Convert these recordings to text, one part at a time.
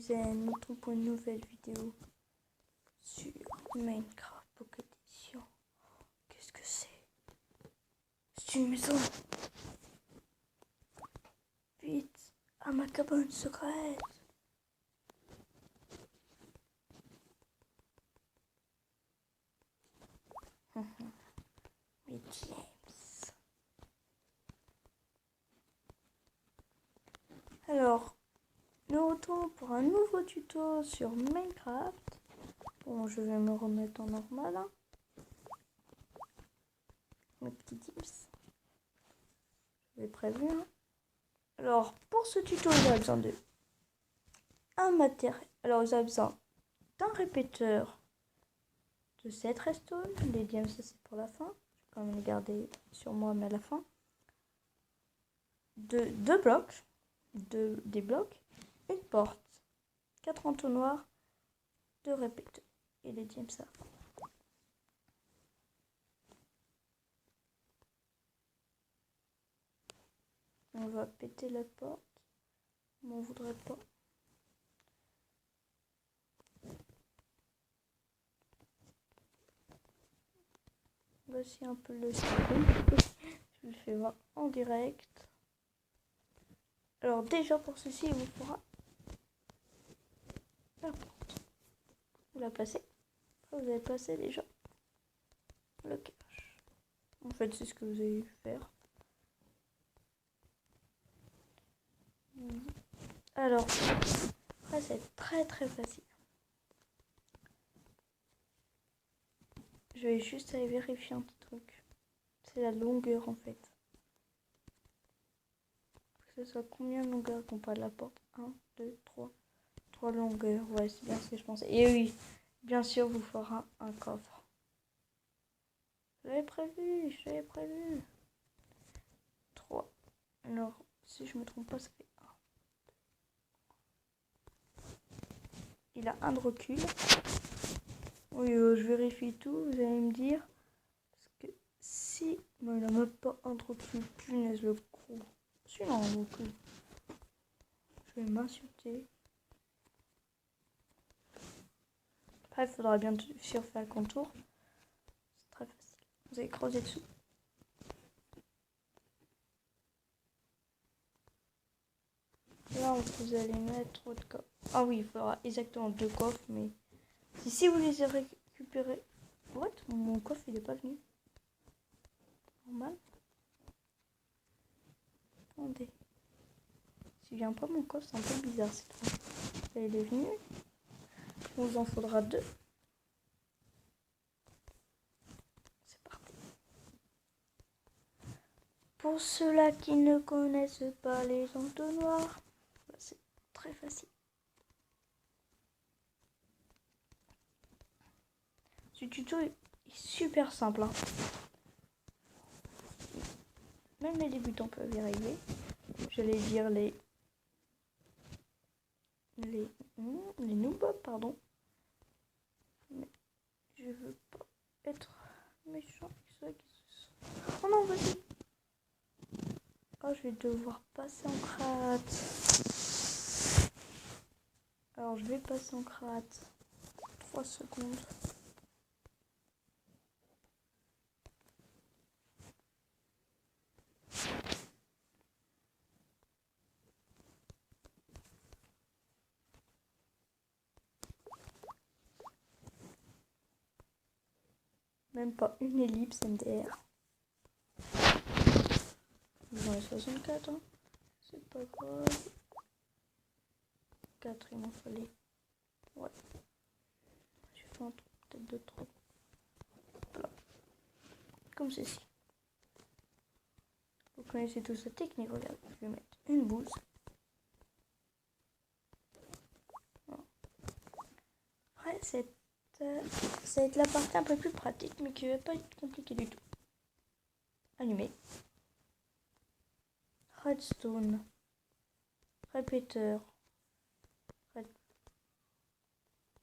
Zen, nous retrouvons pour une nouvelle vidéo sur Minecraft Pocket Edition. Qu'est-ce que c'est? C'est une maison. Vite, à ma cabane secrète. Mais James. Alors, nous retrouvons pour un nouveau tuto sur Minecraft. Bon, je vais me remettre en normal. Hein. Mes petits tips. Je l'ai prévu. Hein. Alors, pour ce tuto, vous avez besoin de un matériel. Alors, vous avez besoin d'un répéteur de 7 redstone. Les diams, ça c'est pour la fin. Je vais quand même les garder sur moi, mais à la fin. Deux blocs. Des blocs. Une porte. 4 entonnoirs. 2 répéteurs. Et les diams, ça. On va péter la porte. Mais on voudrait pas. Voici un peu le screen. Je le fais voir en direct. Alors déjà pour ceci, il vous faudra la porte. Vous la placez. Après, vous avez placé déjà le cache. En fait, c'est ce que vous allez faire. Alors, après, c'est très facile. Je vais juste aller vérifier un petit truc. C'est la longueur en fait. Que ce soit combien de longueur qu'on parle de la porte? 1, 2, 3. 3 longueurs. Ouais, c'est bien ce que je pensais. Et oui, bien sûr, vous fera un coffre. Je l'avais prévu. 3. Alors, si je me trompe pas, ça fait 1. Il a 1 de recul. Oui, je vérifie tout, vous allez me dire. Parce que si... Non, il n'a même pas 1 de recul. Punaise, le gros. Si, non, un recul. Je vais m'insulter. Après, il faudra bien sûr faire le contour. C'est très facile. Vous allez creuser dessous. Là, vous allez mettre votre coffre. Ah oui, il faudra exactement 2 coffres, mais... Si vous les récupérez... What? Mon coffre, il n'est pas venu. Normal. Attendez. S'il vient pas mon coffre, c'est un peu bizarre cette fois. Là, il est venu. Il vous en faudra 2. C'est parti. Pour ceux-là qui ne connaissent pas les entonnoirs, c'est très facile. Ce tuto est super simple. Hein. Même les débutants peuvent y arriver. J'allais dire les noobs, pardon. Mais je veux pas être méchant avec ceux qui se sont... Oh non, vas-y. Oh, je vais devoir passer en crate. Alors, je vais passer en crate. 3 secondes. Même pas une ellipse MDR. J'en ai 64, hein. C'est pas grave. 4, il m'en fallait. Ouais. J'ai fait un truc peut-être de trop. Voilà. Comme ceci. Vous connaissez tous cette technique, regarde. Je vais mettre une bouse. Voilà. Après, ça va être la partie un peu plus pratique, mais qui va pas être compliquée du tout. Allumer. Redstone. Répéteur.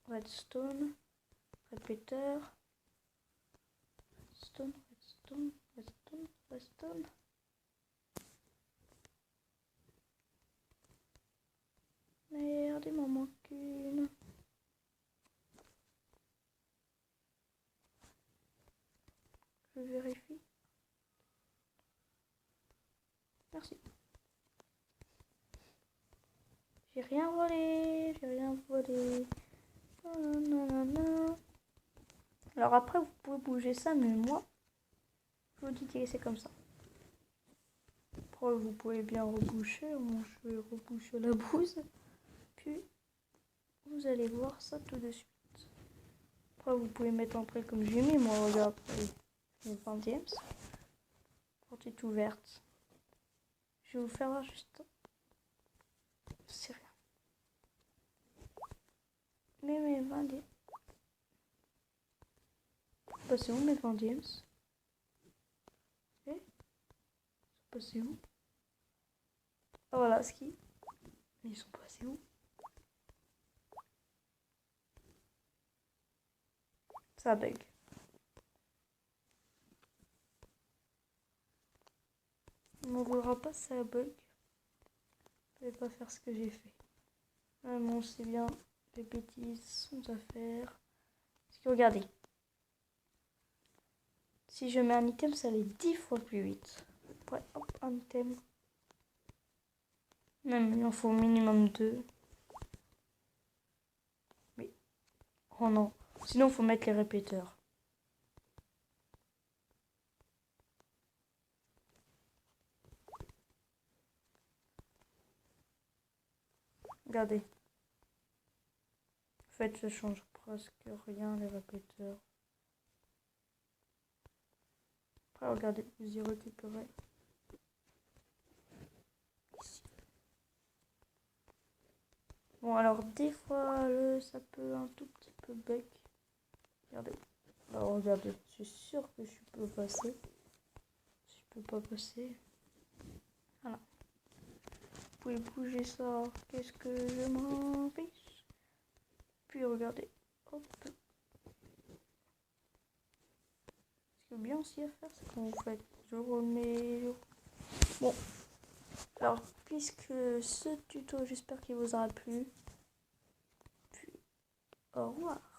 Redstone. Répéteur. Redstone. Merde. regardez, m'en manque une. Je vérifie. Merci. J'ai rien volé, j'ai rien volé. Nanana. Alors après, vous pouvez bouger ça, mais moi, je vous dis que c'est comme ça. Après, vous pouvez bien reboucher. Moi, je vais reboucher la bouse. Puis, vous allez voir ça tout de suite. Après, vous pouvez mettre en prêt comme j'ai mis. Moi, regarde, les 20e. Porte est ouverte. Je vais vous faire voir juste. C'est rien. Mais mes 20e. Passez où mes 20e? Eh? Passez où? Ah voilà, ski. Mais ils sont passés où? Ça bug. On ne verra pas si ça bug. Je vais pas faire ce que j'ai fait. Ah bon, c'est bien. Les bêtises sont à faire. Parce que regardez. Si je mets un item, ça allait 10 fois plus vite. Après, hop, un item. Même, il en faut au minimum 2. Mais, oh non. Sinon, il faut mettre les répéteurs. Regardez. En fait, ça change presque rien, les répéteurs. Après, regardez, vous y récupérez. Ici. Bon, alors, des fois, ça peut un tout petit peu bug. Regardez. Alors, regardez, je suis sûre que je peux passer. Je peux pas passer. Voilà. Vous pouvez bouger ça. Qu'est-ce que je m'en fiche. Puis regardez. Hop. Ce qui est bien aussi à faire, c'est quand vous faites je remets. Bon. Alors, puisque ce tuto, j'espère qu'il vous aura plu. Puis, au revoir.